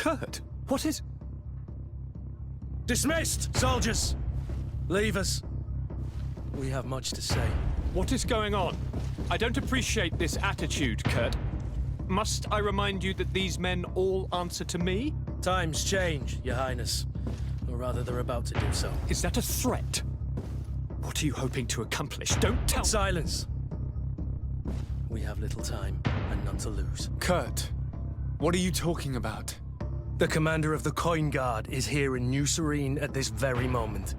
Kurt, what is... Dismissed, soldiers! Leave us. We have much to say. What is going on? I don't appreciate this attitude, Kurt. Must I remind you that these men all answer to me? Times change, Your Highness. Or rather, they're about to do so. Is that a threat? What are you hoping to accomplish? Don't tell... Silence! We have little time, and none to lose. Kurt, what are you talking about? The commander of the Coin Guard is here in New Serene at this very moment.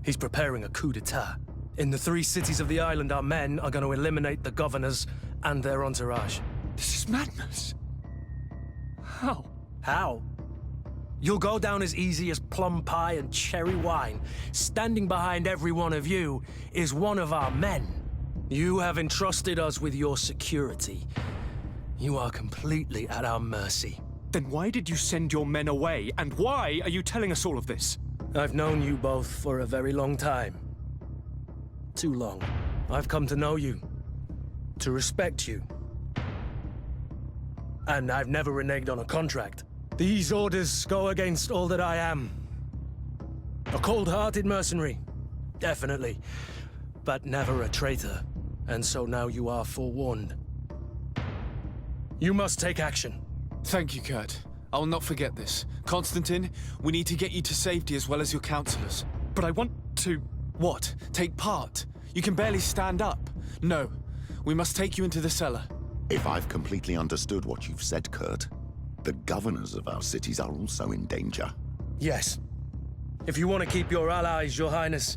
He's preparing a coup d'etat. In the 3 cities of the island, our men are going to eliminate the governors and their entourage. This is madness. How? How? You'll go down as easy as plum pie and cherry wine. Standing behind every one of you is one of our men. You have entrusted us with your security. You are completely at our mercy. Then why did you send your men away? And why are you telling us all of this? I've known you both for a very long time. Too long. I've come to know you. To respect you. And I've never reneged on a contract. These orders go against all that I am. A cold-hearted mercenary. Definitely. But never a traitor. And so now you are forewarned. You must take action. Thank you, Kurt. I will not forget this. Constantine, we need to get you to safety as well as your counselors. But I want to... What? Take part? You can barely stand up. No. We must take you into the cellar. If I've completely understood what you've said, Kurt, the governors of our cities are also in danger. Yes. If you want to keep your allies, Your Highness,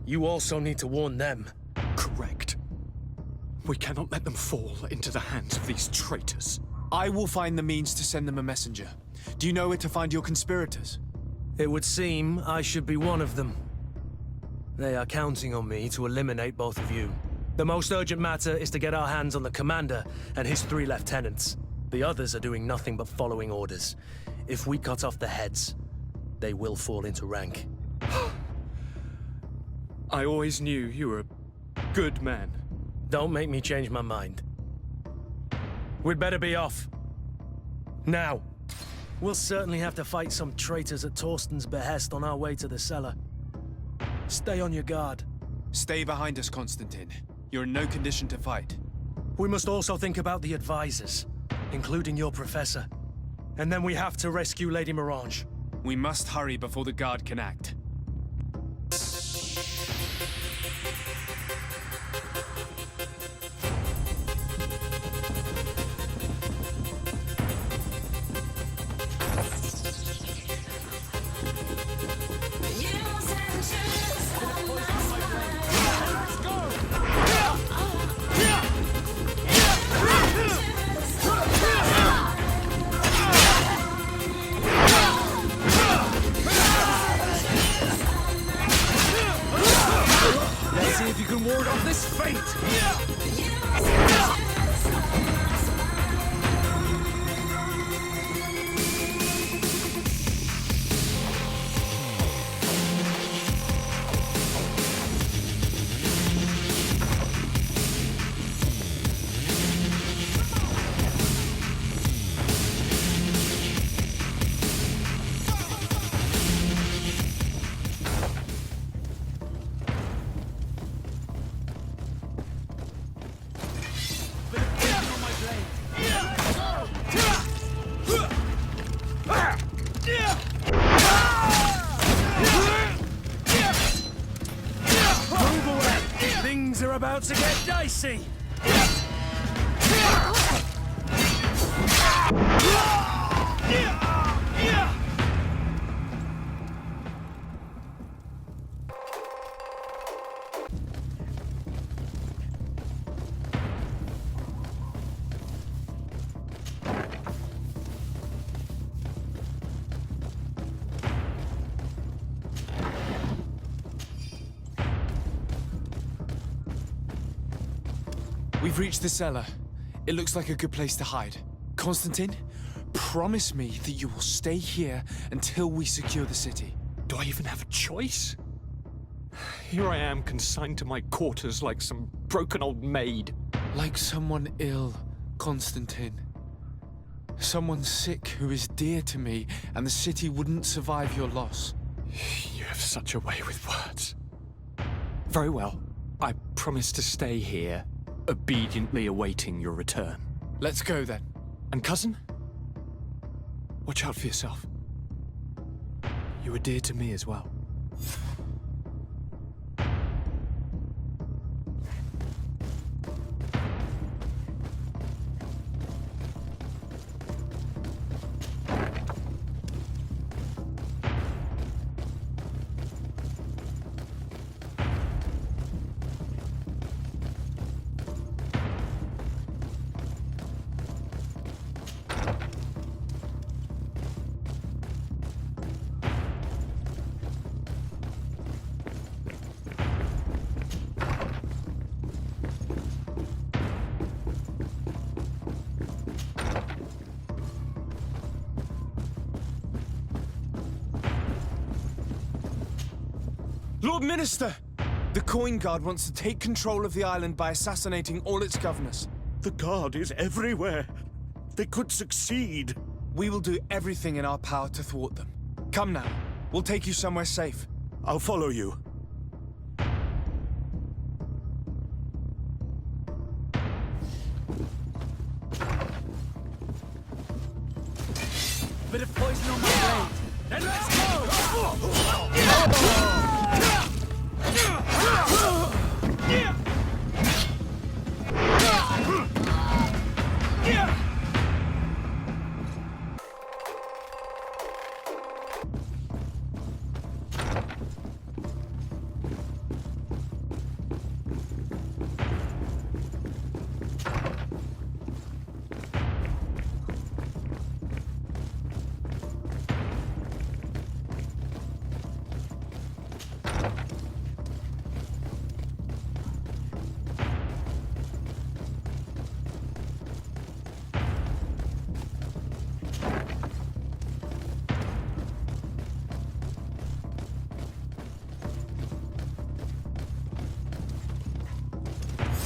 you also need to warn them. Correct. We cannot let them fall into the hands of these traitors. I will find the means to send them a messenger. Do you know where to find your conspirators? It would seem I should be one of them. They are counting on me to eliminate both of you. The most urgent matter is to get our hands on the commander and his 3 lieutenants. The others are doing nothing but following orders. If we cut off the heads, they will fall into rank. I always knew you were a good man. Don't make me change my mind. We'd better be off. Now. We'll certainly have to fight some traitors at Torsten's behest on our way to the cellar. Stay on your guard. Stay behind us, Constantine. You're in no condition to fight. We must also think about the advisors, including your professor. And then we have to rescue Lady Morange. We must hurry before the guard can act. Things are about to get dicey! We've reached the cellar. It looks like a good place to hide. Constantine, promise me that you will stay here until we secure the city. Do I even have a choice? Here I am, consigned to my quarters like some broken old maid. Like someone ill, Constantine. Someone sick who is dear to me, and the city wouldn't survive your loss. You have such a way with words. Very well. I promise to stay here, obediently awaiting your return. Let's go then. And cousin? Watch out for yourself. You were dear to me as well. Lord Minister! The Coin Guard wants to take control of the island by assassinating all its governors. The Guard is everywhere. They could succeed. We will do everything in our power to thwart them. Come now. We'll take you somewhere safe. I'll follow you. Bit of poison on my blade. Then let's go!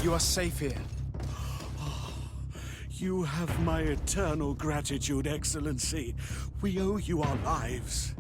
You are safe here. You have my eternal gratitude, Excellency. We owe you our lives.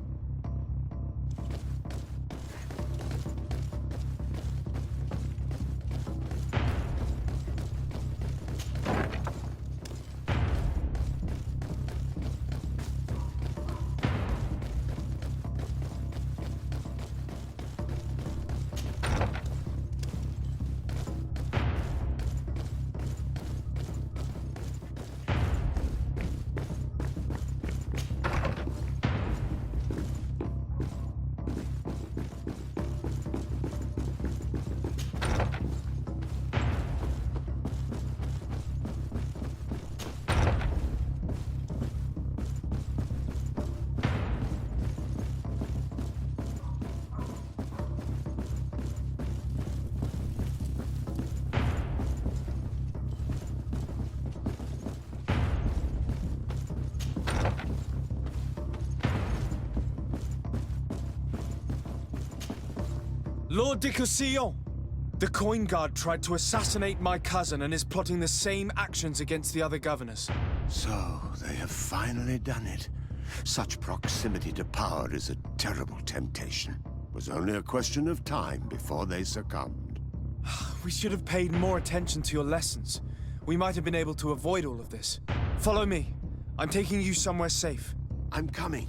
Lord de Cossillon! The Coin Guard tried to assassinate my cousin and is plotting the same actions against the other governors. So, they have finally done it. Such proximity to power is a terrible temptation. It was only a question of time before they succumbed. We should have paid more attention to your lessons. We might have been able to avoid all of this. Follow me. I'm taking you somewhere safe. I'm coming.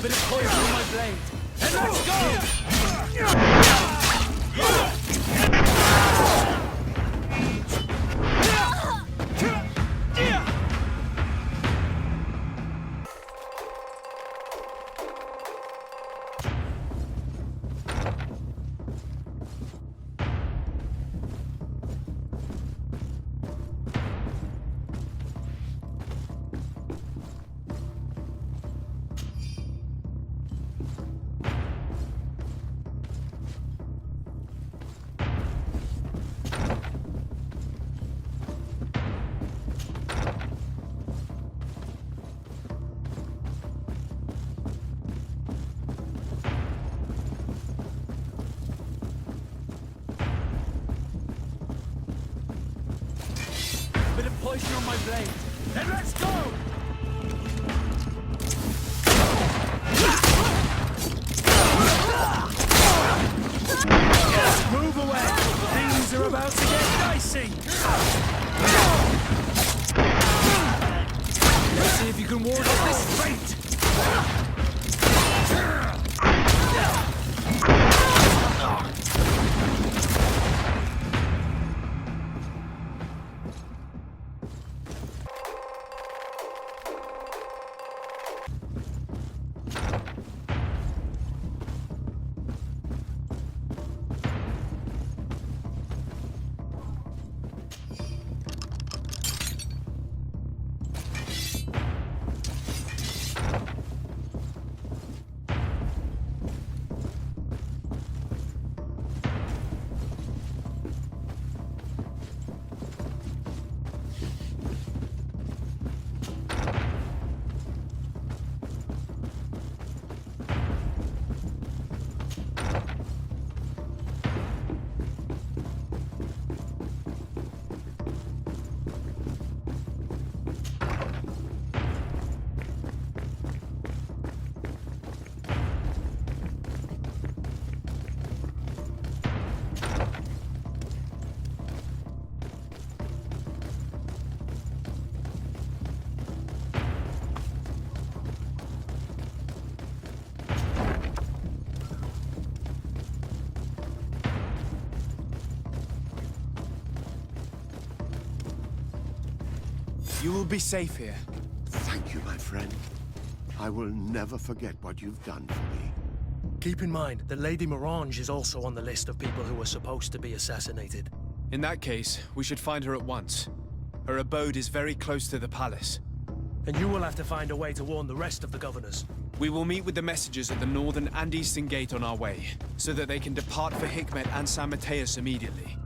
Bit of poison on my blade. And let's go! poison on my blade. Then let's go! Move away! Things are about to get dicey! Let's see if you can ward off this fate! You will be safe here. Thank you, my friend. I will never forget what you've done for me. Keep in mind that Lady Morange is also on the list of people who were supposed to be assassinated. In that case, we should find her at once. Her abode is very close to the palace. And you will have to find a way to warn the rest of the governors. We will meet with the messengers at the northern and eastern gate on our way, so that they can depart for Hikmet and San Mateus immediately.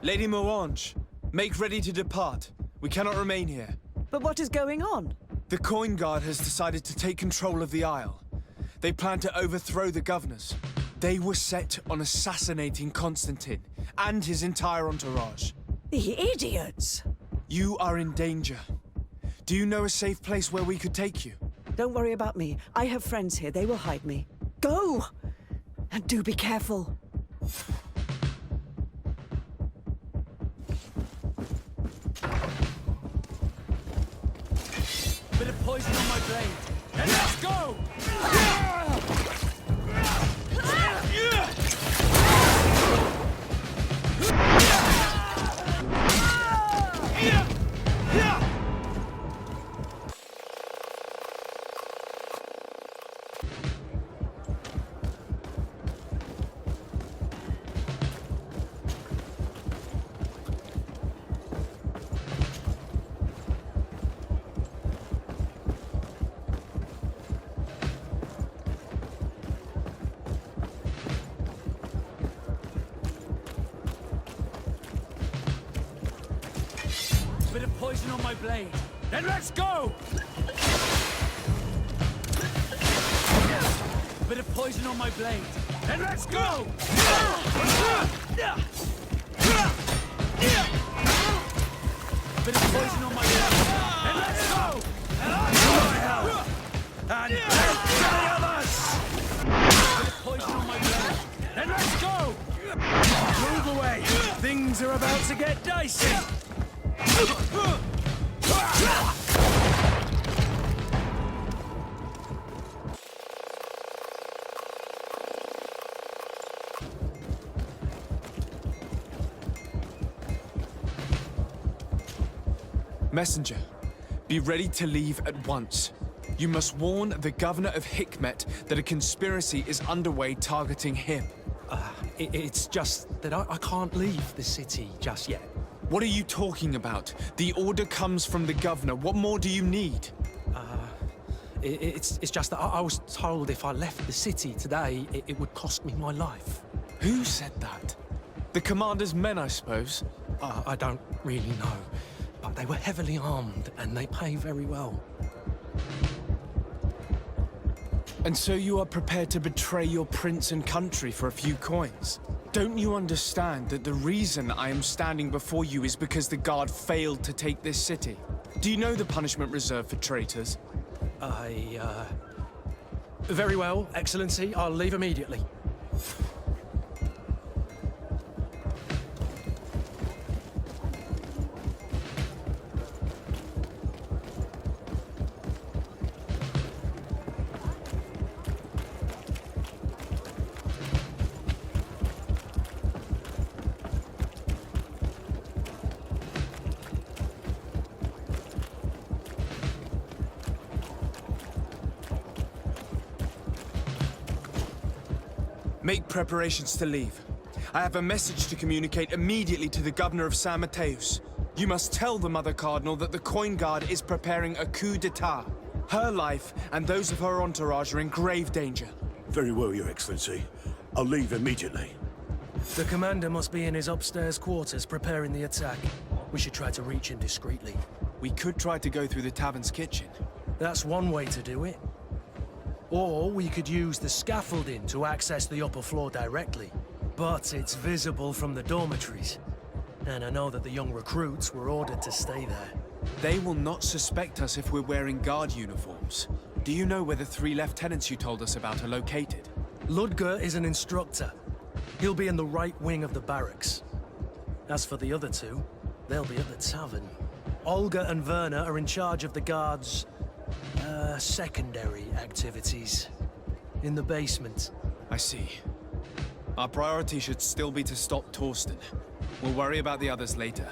Lady Morange, make ready to depart. We cannot remain here. But what is going on? The Coin Guard has decided to take control of the Isle. They plan to overthrow the governors. They were set on assassinating Constantine and his entire entourage. The idiots! You are in danger. Do you know a safe place where we could take you? Don't worry about me. I have friends here. They will hide me. Go! And do be careful. Bit of poison on my blade. And let's go! Bit of poison on my blade. Then let's go! Bit of poison on my blade. Then let's go! Bit of poison on my blade. Then let's go! To my help! And death to the others! Bit of poison on my blade. Then let's go! Move away! Things are about to get dicey! Messenger, be ready to leave at once. You must warn the governor of Hikmet that a conspiracy is underway targeting him. It's just that I can't leave the city just yet. What are you talking about? The order comes from the governor. What more do you need? It's just that I was told if I left the city today, it would cost me my life. Who said that? The commander's men, I suppose. I don't really know, but they were heavily armed and they pay very well. And so you are prepared to betray your prince and country for a few coins? Don't you understand that the reason I am standing before you is because the guard failed to take this city? Do you know the punishment reserved for traitors? Very well, Excellency. I'll leave immediately. Make preparations to leave. I have a message to communicate immediately to the governor of San Mateus. You must tell the Mother Cardinal that the Coin Guard is preparing a coup d'etat. Her life and those of her entourage are in grave danger. Very well, Your Excellency. I'll leave immediately. The commander must be in his upstairs quarters preparing the attack. We should try to reach him discreetly. We could try to go through the tavern's kitchen. That's one way to do it. Or we could use the scaffolding to access the upper floor directly. But it's visible from the dormitories. And I know that the young recruits were ordered to stay there. They will not suspect us if we're wearing guard uniforms. Do you know where the 3 lieutenants you told us about are located? Ludger is an instructor. He'll be in the right wing of the barracks. As for the other 2, they'll be at the tavern. Olga and Werner are in charge of the guards' secondary activities. In the basement. I see. Our priority should still be to stop Torsten. We'll worry about the others later.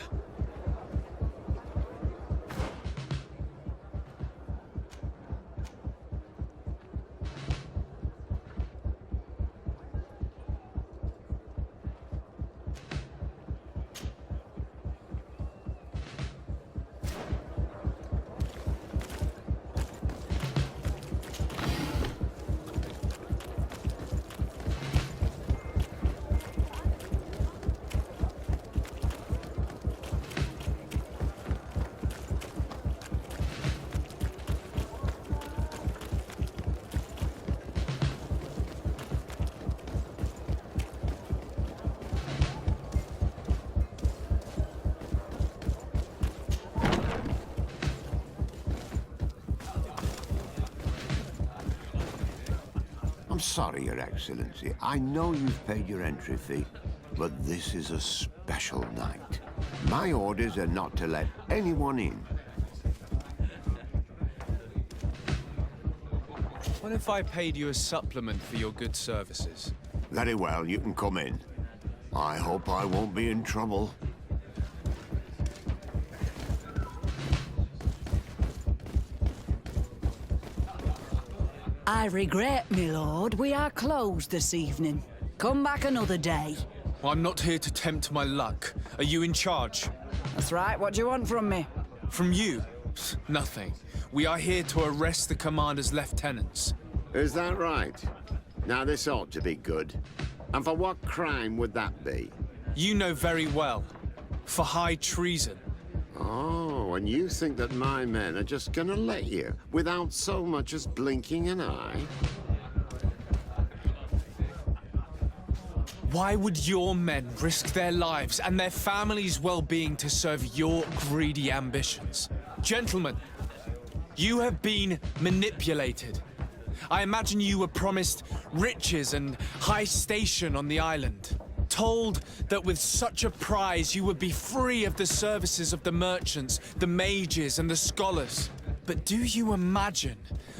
I'm sorry, Your Excellency. I know you've paid your entry fee, but this is a special night. My orders are not to let anyone in. What if I paid you a supplement for your good services? Very well, you can come in. I hope I won't be in trouble. I regret, my lord, we are closed this evening. Come back another day. I'm not here to tempt my luck. Are you in charge? That's right, what do you want from me? From you? Nothing. We are here to arrest the commander's lieutenants. Is that right? Now this ought to be good. And for what crime would that be? You know very well. For high treason. Oh, and you think that my men are just gonna let you, without so much as blinking an eye? Why would your men risk their lives and their families' well-being to serve your greedy ambitions? Gentlemen, you have been manipulated. I imagine you were promised riches and high station on the island. Told that with such a prize you would be free of the services of the merchants, the mages and the scholars. But do you imagine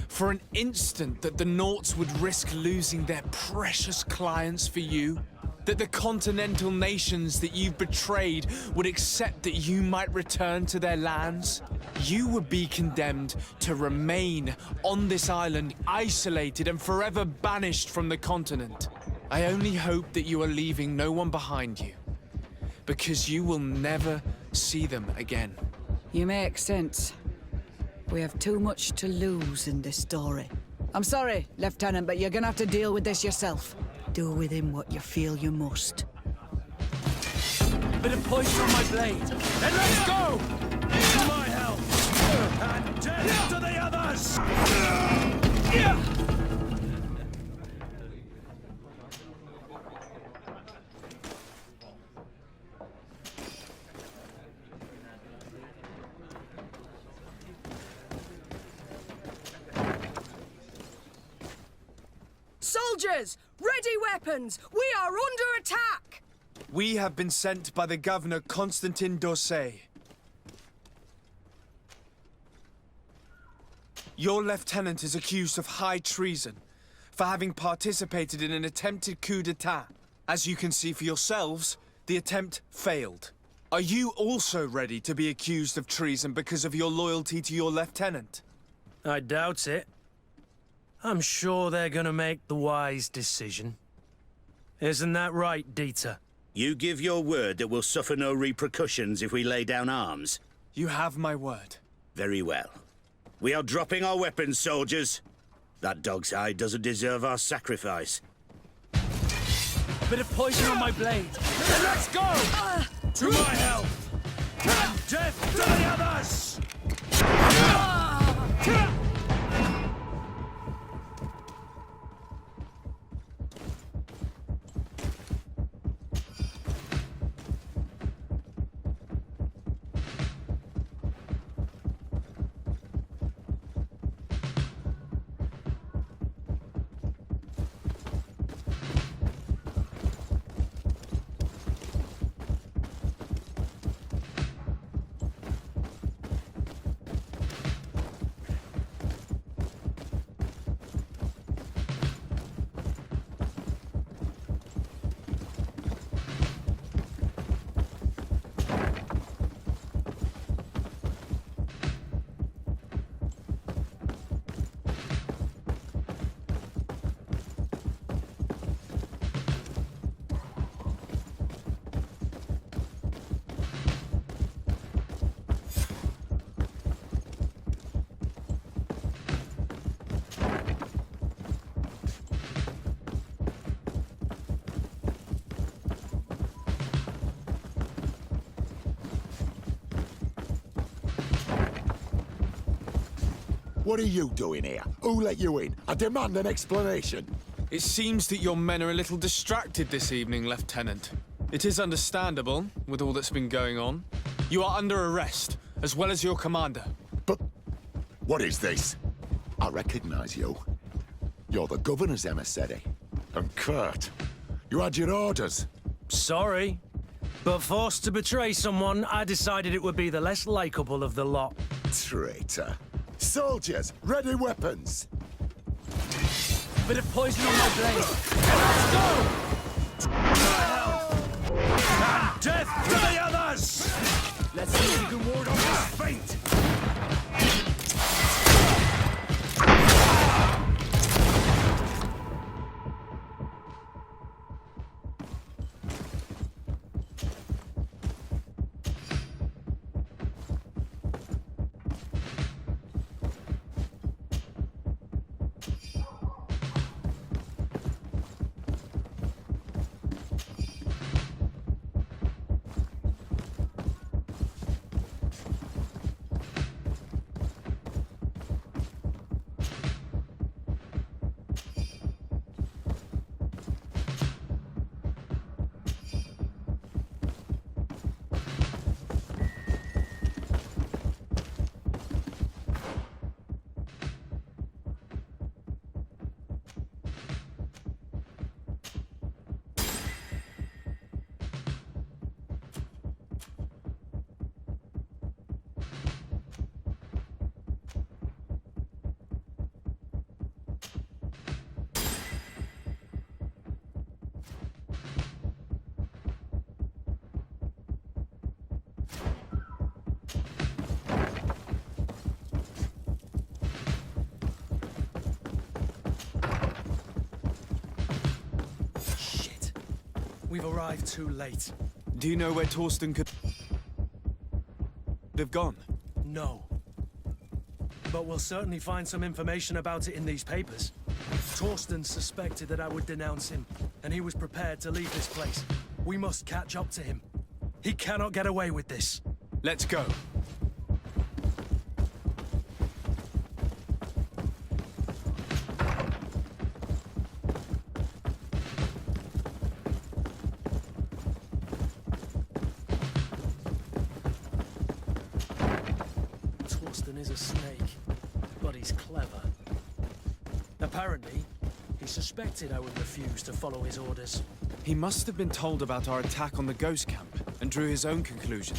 for an instant that the Nauts would risk losing their precious clients for you? That the continental nations that you've betrayed would accept that you might return to their lands? You would be condemned to remain on this island, isolated and forever banished from the continent. I only hope that you are leaving no one behind you, because you will never see them again. You make sense. We have too much to lose in this story. I'm sorry, Lieutenant, but you're gonna have to deal with this yourself. Do with him what you feel you must. Bit of poison on my blade. Then let's go! To my help! And death to the others! Soldiers! Ready weapons! We are under attack! We have been sent by the governor Constantin d'Orsay. Your lieutenant is accused of high treason for having participated in an attempted coup d'etat. As you can see for yourselves, the attempt failed. Are you also ready to be accused of treason because of your loyalty to your lieutenant? I doubt it. I'm sure they're gonna make the wise decision. Isn't that right, Dieter? You give your word that we'll suffer no repercussions if we lay down arms? You have my word. Very well. We are dropping our weapons, soldiers. That dog's hide doesn't deserve our sacrifice. Bit of poison on my blade. Then let's go! To my help! And death to the others! What are you doing here? Who let you in? I demand an explanation. It seems that your men are a little distracted this evening, Lieutenant. It is understandable, with all that's been going on. You are under arrest, as well as your commander. But what is this? I recognize you. You're the governor's emissary. And Kurt, you had your orders. Sorry, but forced to betray someone, I decided it would be the less likable of the lot. Traitor. Soldiers, ready weapons. Bit of poison on my blade. And let's go! And death to the others! Let's see if you can ward off this fate! We've arrived too late. Do you know where Torsten could have gone? No. But we'll certainly find some information about it in these papers. Torsten suspected that I would denounce him, and he was prepared to leave this place. We must catch up to him. He cannot get away with this. Let's go. Torsten is a snake, but he's clever. Apparently, he suspected I would refuse to follow his orders. He must have been told about our attack on the ghost camp and drew his own conclusion.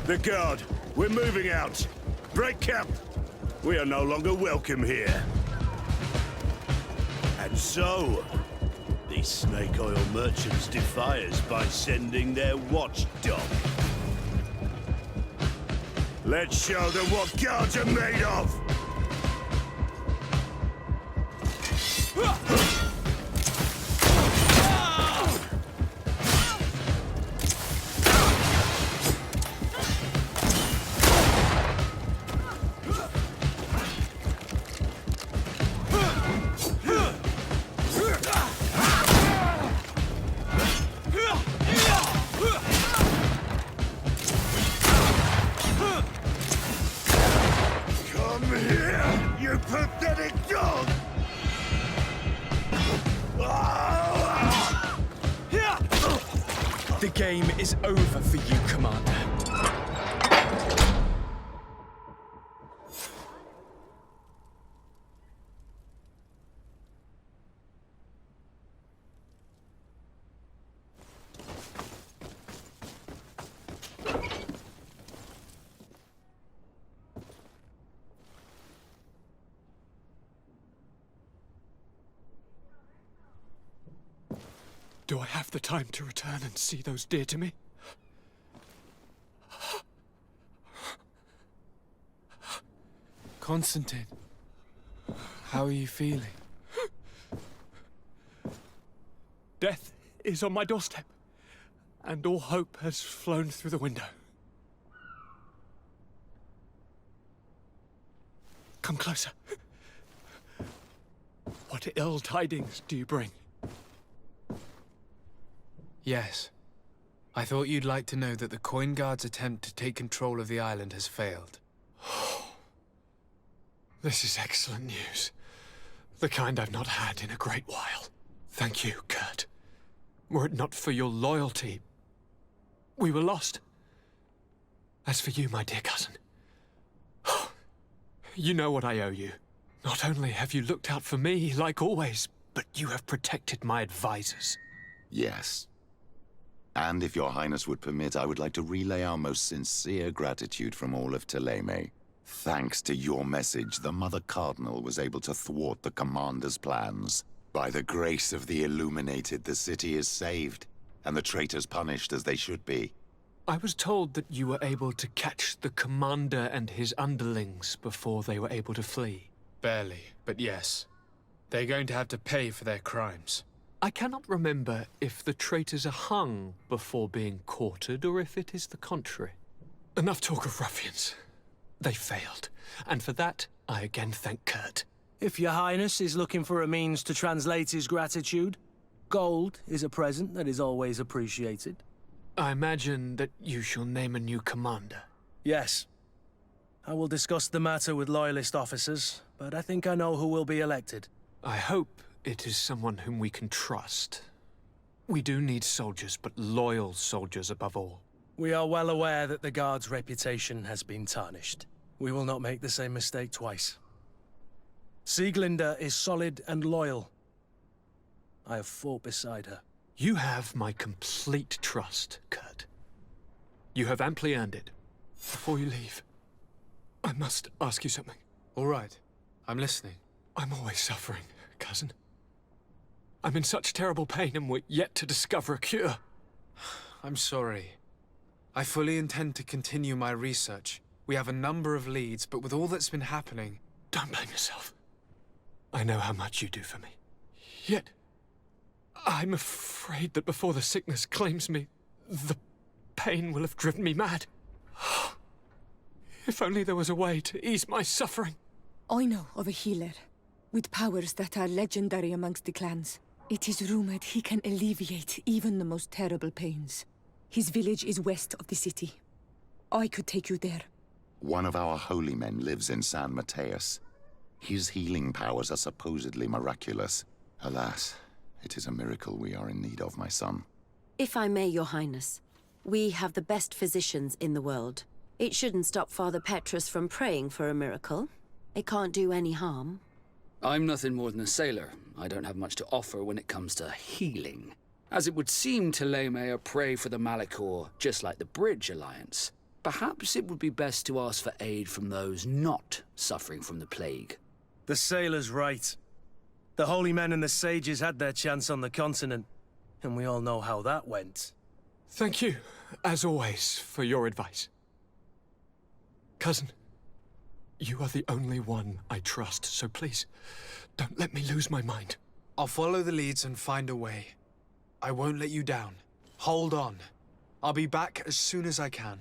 The guard, we're moving out. Break camp. We are no longer welcome here. And so, these snake oil merchants defy us by sending their watchdog. Let's show them what guards are made of! The game is over for you, Commander. Do I have the time to return and see those dear to me? Constantine, how are you feeling? Death is on my doorstep, and all hope has flown through the window. Come closer. What ill tidings do you bring? Yes. I thought you'd like to know that the Coin Guard's attempt to take control of the island has failed. This is excellent news. The kind I've not had in a great while. Thank you, Kurt. Were it not for your loyalty, we were lost. As for you, my dear cousin, you know what I owe you. Not only have you looked out for me, like always, but you have protected my advisors. Yes. And if your highness would permit, I would like to relay our most sincere gratitude from all of Teleme. Thanks to your message, the Mother Cardinal was able to thwart the Commander's plans. By the grace of the Illuminated, the city is saved, and the traitors punished as they should be. I was told that you were able to catch the Commander and his underlings before they were able to flee. Barely, but yes. They're going to have to pay for their crimes. I cannot remember if the traitors are hung before being quartered or if it is the contrary. Enough talk of ruffians. They failed, and for that, I again thank Kurt. If your highness is looking for a means to translate his gratitude, gold is a present that is always appreciated. I imagine that you shall name a new commander. Yes. I will discuss the matter with loyalist officers, but I think I know who will be elected. I hope it is someone whom we can trust. We do need soldiers, but loyal soldiers above all. We are well aware that the Guard's reputation has been tarnished. We will not make the same mistake twice. Sieglinde is solid and loyal. I have fought beside her. You have my complete trust, Kurt. You have amply earned it. Before you leave, I must ask you something. All right. I'm listening. I'm always suffering, cousin. I'm in such terrible pain and we're yet to discover a cure. I'm sorry. I fully intend to continue my research. We have a number of leads, but with all that's been happening... Don't blame yourself. I know how much you do for me. Yet, I'm afraid that before the sickness claims me, the pain will have driven me mad. If only there was a way to ease my suffering. I know of a healer, with powers that are legendary amongst the clans. It is rumored he can alleviate even the most terrible pains. His village is west of the city. I could take you there. One of our holy men lives in San Mateus. His healing powers are supposedly miraculous. Alas, it is a miracle we are in need of, my son. If I may, Your Highness, we have the best physicians in the world. It shouldn't stop Father Petrus from praying for a miracle. It can't do any harm. I'm nothing more than a sailor. I don't have much to offer when it comes to healing. As it would seem Teleme are prey for the Malachor, just like the Bridge Alliance. Perhaps it would be best to ask for aid from those not suffering from the plague. The sailor's right. The holy men and the sages had their chance on the continent, and we all know how that went. Thank you, as always, for your advice. Cousin, you are the only one I trust, so please, don't let me lose my mind. I'll follow the leads and find a way. I won't let you down. Hold on. I'll be back as soon as I can.